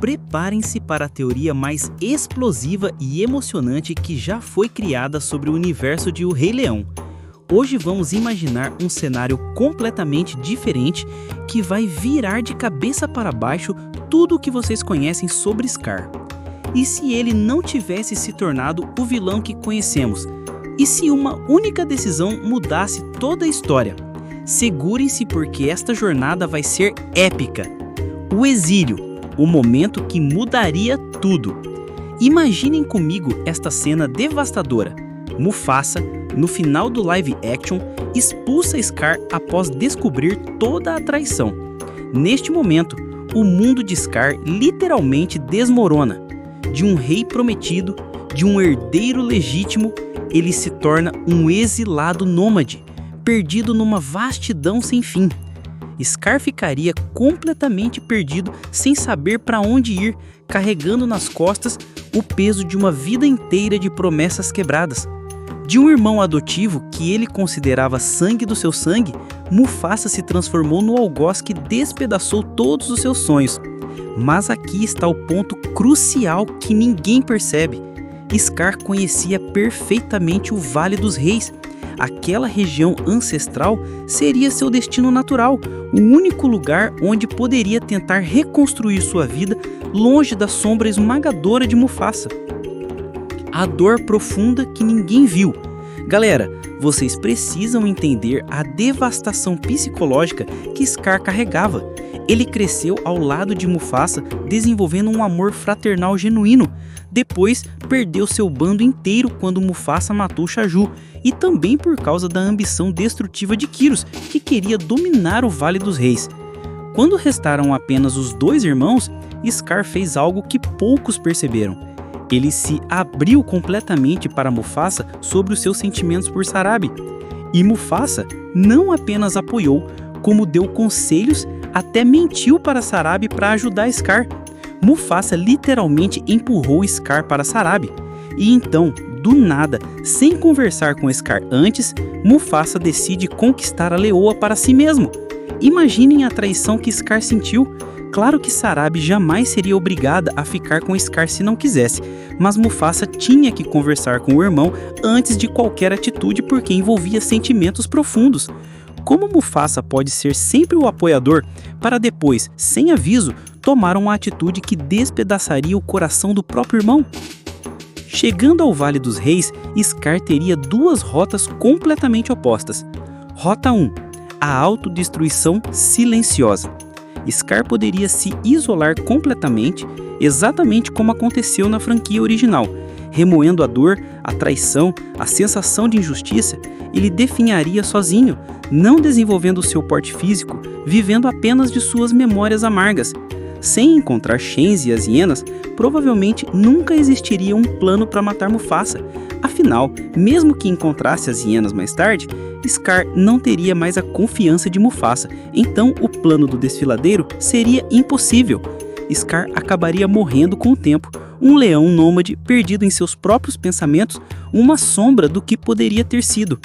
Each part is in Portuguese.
Preparem-se para a teoria mais explosiva e emocionante que já foi criada sobre o universo de O Rei Leão. Hoje vamos imaginar um cenário completamente diferente que vai virar de cabeça para baixo tudo o que vocês conhecem sobre Scar. E se ele não tivesse se tornado o vilão que conhecemos? E se uma única decisão mudasse toda a história? Segurem-se porque esta jornada vai ser épica. O exílio. O momento que mudaria tudo. Imaginem comigo esta cena devastadora. Mufasa, no final do live action, expulsa Scar após descobrir toda a traição. Neste momento, o mundo de Scar literalmente desmorona. De um rei prometido, de um herdeiro legítimo, ele se torna um exilado nômade, perdido numa vastidão sem fim. Scar ficaria completamente perdido, sem saber para onde ir, carregando nas costas o peso de uma vida inteira de promessas quebradas. De um irmão adotivo que ele considerava sangue do seu sangue, Mufasa se transformou no algoz que despedaçou todos os seus sonhos. Mas aqui está o ponto crucial que ninguém percebe. Scar conhecia perfeitamente o Vale dos Reis. Aquela região ancestral seria seu destino natural, o único lugar onde poderia tentar reconstruir sua vida longe da sombra esmagadora de Mufasa. A dor profunda que ninguém viu. Galera, vocês precisam entender a devastação psicológica que Scar carregava. Ele cresceu ao lado de Mufasa, desenvolvendo um amor fraternal genuíno. Depois, perdeu seu bando inteiro quando Mufasa matou Shaju, e também por causa da ambição destrutiva de Kyros, que queria dominar o Vale dos Reis. Quando restaram apenas os dois irmãos, Scar fez algo que poucos perceberam. Ele se abriu completamente para Mufasa sobre os seus sentimentos por Sarabi. E Mufasa não apenas apoiou, como deu conselhos, até mentiu para Sarabi para ajudar Scar. Mufasa literalmente empurrou Scar para Sarabi. E então, do nada, sem conversar com Scar antes, Mufasa decide conquistar a leoa para si mesmo. Imaginem a traição que Scar sentiu. Claro que Sarabi jamais seria obrigada a ficar com Scar se não quisesse, mas Mufasa tinha que conversar com o irmão antes de qualquer atitude porque envolvia sentimentos profundos. Como Mufasa pode ser sempre o apoiador para depois, sem aviso, tomar uma atitude que despedaçaria o coração do próprio irmão? Chegando ao Vale dos Reis, Scar teria duas rotas completamente opostas. Rota 1. A autodestruição silenciosa. Scar poderia se isolar completamente, exatamente como aconteceu na franquia original. Remoendo a dor, a traição, a sensação de injustiça, ele definharia sozinho, não desenvolvendo seu porte físico, vivendo apenas de suas memórias amargas. Sem encontrar Shenzi e as hienas, provavelmente nunca existiria um plano para matar Mufasa. Afinal, mesmo que encontrasse as hienas mais tarde, Scar não teria mais a confiança de Mufasa, então o plano do desfiladeiro seria impossível. Scar acabaria morrendo com o tempo, um leão nômade perdido em seus próprios pensamentos, uma sombra do que poderia ter sido.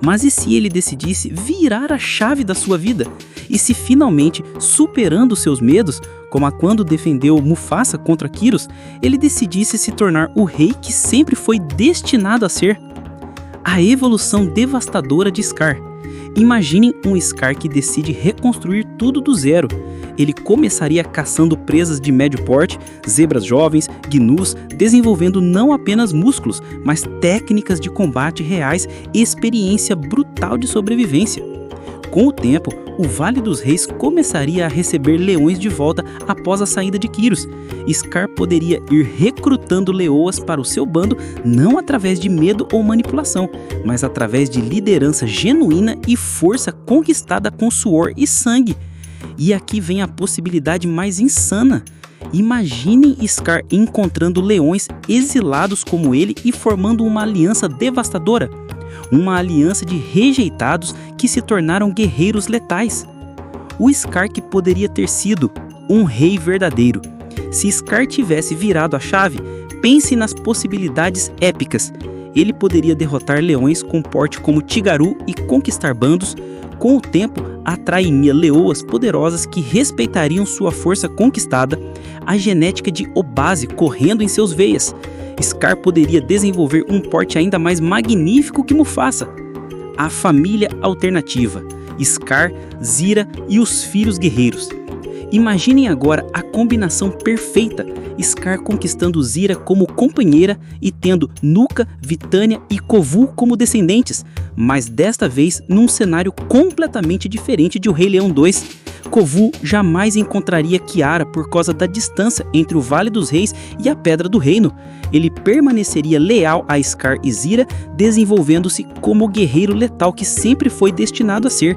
Mas e se ele decidisse virar a chave da sua vida? E se finalmente, superando seus medos, como a quando defendeu Mufasa contra Kyros, ele decidisse se tornar o rei que sempre foi destinado a ser? A evolução devastadora de Scar. Imaginem um Scar que decide reconstruir tudo do zero. Ele começaria caçando presas de médio porte, zebras jovens, gnus, desenvolvendo não apenas músculos, mas técnicas de combate reais e experiência brutal de sobrevivência. Com o tempo, o Vale dos Reis começaria a receber leões de volta após a saída de Kyros. Scar poderia ir recrutando leoas para o seu bando não através de medo ou manipulação, mas através de liderança genuína e força conquistada com suor e sangue. E aqui vem a possibilidade mais insana. Imaginem Scar encontrando leões exilados como ele e formando uma aliança devastadora. Uma aliança de rejeitados que se tornaram guerreiros letais. O Scar que poderia ter sido um rei verdadeiro. Se Scar tivesse virado a chave, pense nas possibilidades épicas. Ele poderia derrotar leões com porte como Tigaru e conquistar bandos, Com o tempo, atrairia leoas poderosas que respeitariam sua força conquistada, a genética de Obase correndo em seus veias. Scar poderia desenvolver um porte ainda mais magnífico que Mufasa. A família alternativa: Scar, Zira e os filhos guerreiros. Imaginem agora a combinação perfeita: Scar conquistando Zira como companheira e tendo Nuka, Vitânia e Kovu como descendentes, mas desta vez num cenário completamente diferente de O Rei Leão 2. Kovu jamais encontraria Kiara por causa da distância entre o Vale dos Reis e a Pedra do Reino. Ele permaneceria leal a Scar e Zira, desenvolvendo-se como o guerreiro letal que sempre foi destinado a ser.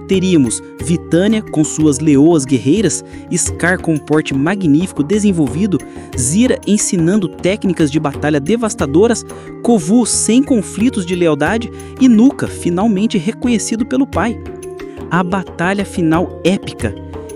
Teríamos Vitânia com suas leoas guerreiras, Scar com um porte magnífico desenvolvido, Zira ensinando técnicas de batalha devastadoras, Kovu sem conflitos de lealdade e Nuka finalmente reconhecido pelo pai. A batalha final épica.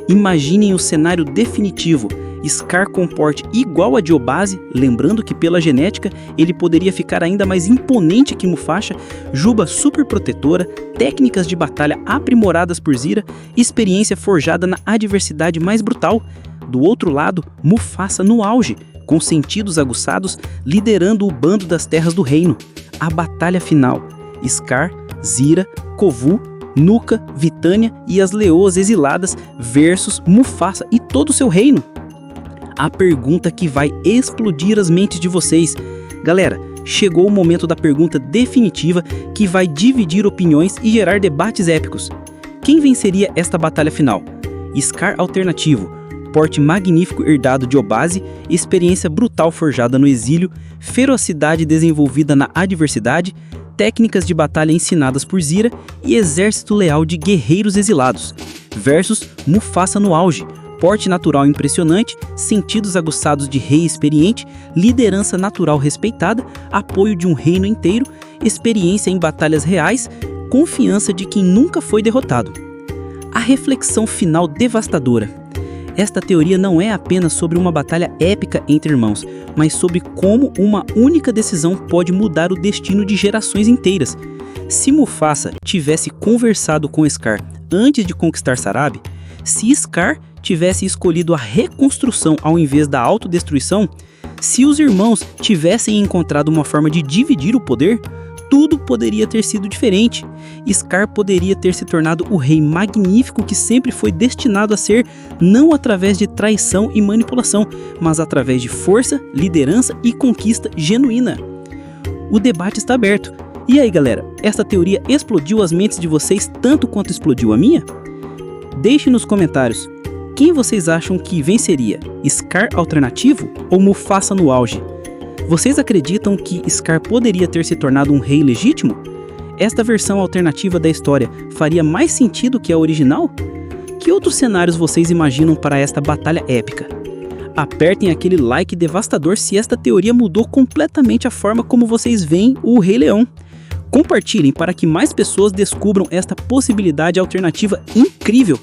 Imaginem o cenário definitivo: Scar com porte igual a de Obase, lembrando que pela genética ele poderia ficar ainda mais imponente que Mufasa, juba super protetora, técnicas de batalha aprimoradas por Zira, experiência forjada na adversidade mais brutal. Do outro lado, Mufasa no auge, com sentidos aguçados, liderando o bando das terras do reino. A batalha final: Scar, Zira, Kovu, Nuka, Vitânia e as leoas exiladas versus Mufasa e todo o seu reino. A pergunta que vai explodir as mentes de vocês. Galera, chegou o momento da pergunta definitiva que vai dividir opiniões e gerar debates épicos. Quem venceria esta batalha final? Scar alternativo, porte magnífico herdado de Obase, experiência brutal forjada no exílio, ferocidade desenvolvida na adversidade, técnicas de batalha ensinadas por Zira e exército leal de guerreiros exilados, versus Mufasa no auge, porte natural impressionante, sentidos aguçados de rei experiente, liderança natural respeitada, apoio de um reino inteiro, experiência em batalhas reais, confiança de quem nunca foi derrotado. A reflexão final devastadora. Esta teoria não é apenas sobre uma batalha épica entre irmãos, mas sobre como uma única decisão pode mudar o destino de gerações inteiras. Se Mufasa tivesse conversado com Scar antes de conquistar Sarabi, se Scar tivesse escolhido a reconstrução ao invés da autodestruição, se os irmãos tivessem encontrado uma forma de dividir o poder, tudo poderia ter sido diferente. Scar poderia ter se tornado o rei magnífico que sempre foi destinado a ser, não através de traição e manipulação, mas através de força, liderança e conquista genuína. O debate está aberto. E aí, galera, esta teoria explodiu as mentes de vocês tanto quanto explodiu a minha? Deixe nos comentários. Quem vocês acham que venceria? Scar alternativo ou Mufasa no auge? Vocês acreditam que Scar poderia ter se tornado um rei legítimo? Esta versão alternativa da história faria mais sentido que a original? Que outros cenários vocês imaginam para esta batalha épica? Apertem aquele like devastador se esta teoria mudou completamente a forma como vocês veem o Rei Leão. Compartilhem para que mais pessoas descubram esta possibilidade alternativa incrível.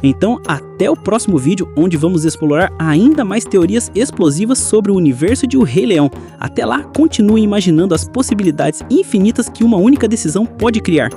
Então, até o próximo vídeo, onde vamos explorar ainda mais teorias explosivas sobre o universo de O Rei Leão. Até lá, continuem imaginando as possibilidades infinitas que uma única decisão pode criar.